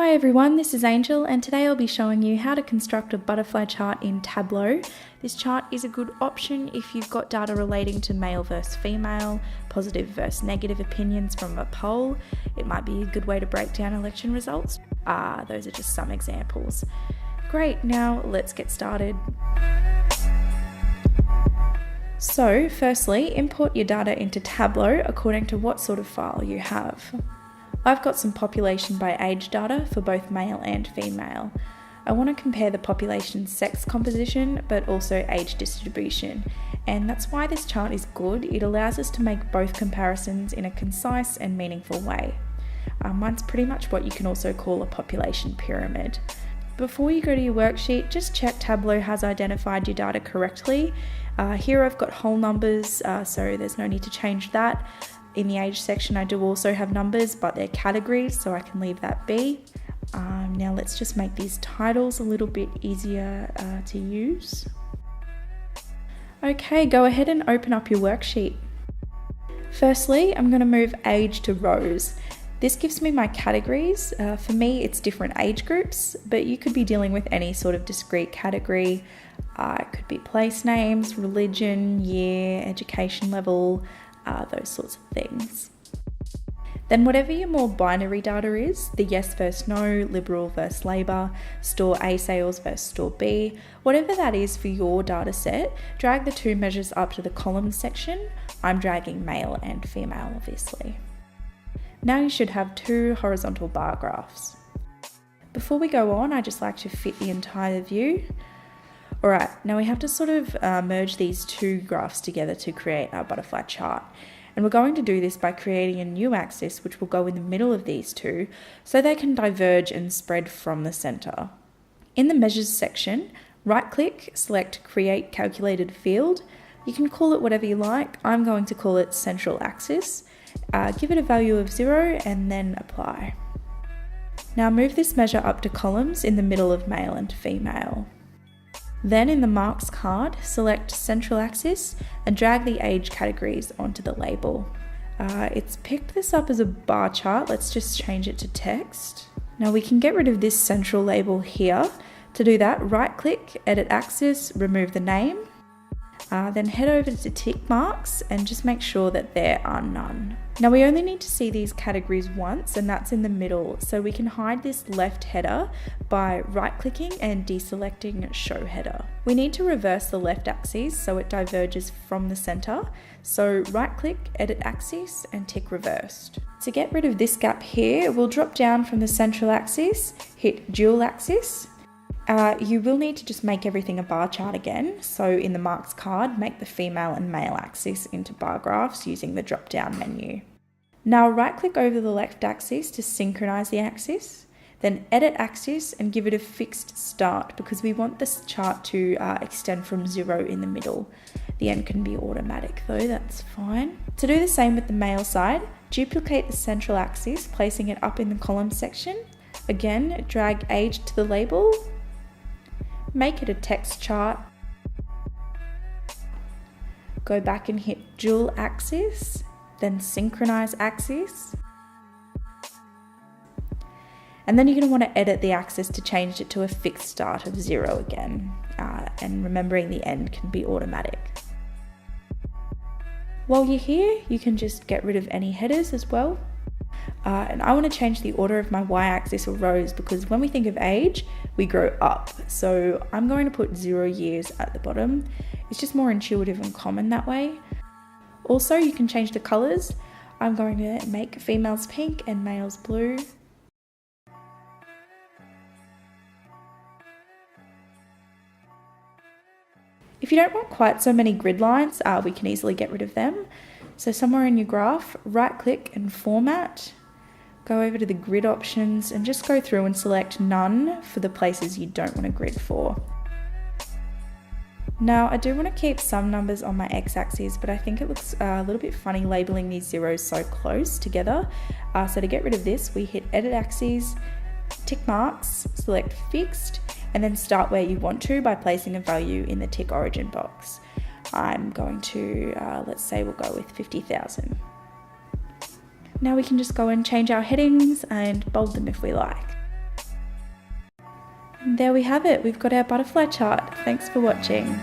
Hi everyone, this is Angel and today I'll be showing you how to construct a butterfly chart in Tableau. This chart is a good option if you've got data relating to male versus female, positive versus negative opinions from a poll. It might be a good way to break down election results. Those are just some examples. Great, now let's get started. So firstly, import your data into Tableau according to what sort of file you have. I've got some population by age data for both male and female. I want to compare the population's sex composition but also age distribution, and that's why this chart is good. It allows us to make both comparisons in a concise and meaningful way. Mine's pretty much what you can also call a population pyramid. Before you go to your worksheet, just check Tableau has identified your data correctly. Here I've got whole numbers, so there's no need to change that. In the age section I do also have numbers, but they're categories, so I can leave that be. Now let's just make these titles a little bit easier to use. Okay, go ahead and open up your worksheet. Firstly, I'm going to move age to rows. This gives me my categories. For me, it's different age groups, but you could be dealing with any sort of discrete category. It could be place names, religion, year, education level, those sorts of things. Then whatever your more binary data is, the yes versus no, Liberal versus Labor, store A sales versus store B, whatever that is for your data set, drag the two measures up to the columns section. I'm dragging male and female, obviously. Now you should have two horizontal bar graphs. Before we go on, I just like to fit the entire view. Alright, now we have to sort of merge these two graphs together to create our butterfly chart. And we're going to do this by creating a new axis which will go in the middle of these two so they can diverge and spread from the center. In the measures section, right click, select create calculated field. You can call it whatever you like. I'm going to call it central axis. Give it a value of 0 and then apply. Now move this measure up to columns in the middle of male and female. Then in the marks card, select central axis and drag the age categories onto the label. It's picked this up as a bar chart. Let's just change it to text. Now we can get rid of this central label here. To do that, right click, edit axis, remove the name. Then head over to tick marks and just make sure that there are none. Now we only need to see these categories once, and that's in the middle, so we can hide this left header by right clicking and deselecting show header. We need to reverse the left axis so it diverges from the center, so right click, edit axis and tick reversed. To get rid of this gap here, we'll drop down from the central axis, hit dual axis. You will need to just make everything a bar chart again. So in the marks card, make the female and male axis into bar graphs using the drop down menu. Now right click over the left axis to synchronize the axis, then edit axis and give it a fixed start because we want this chart to extend from 0 in the middle. The end can be automatic though, that's fine. To do the same with the male side, duplicate the central axis, placing it up in the column section. Again, drag age to the label. Make it a text chart. Go back and hit dual axis, then synchronize axis. And then you're going to want to edit the axis to change it to a fixed start of 0 again. And remembering the end can be automatic. While you're here, you can just get rid of any headers as well. And I want to change the order of my y-axis or rows because when we think of age, we grow up. So I'm going to put 0 years at the bottom. It's just more intuitive and common that way. Also, you can change the colors. I'm going to make females pink and males blue. If you don't want quite so many grid lines, we can easily get rid of them. So somewhere in your graph, right click and format. Go over to the grid options and just go through and select none for the places you don't want a grid for. Now I do want to keep some numbers on my x-axis, but I think it looks a little bit funny labeling these zeros so close together. So to get rid of this, we hit edit axes, tick marks, select fixed, and then start where you want to by placing a value in the tick origin box. I'm going to, let's say we'll go with 50,000. Now we can just go and change our headings and bold them if we like. There we have it, we've got our butterfly chart. Thanks for watching.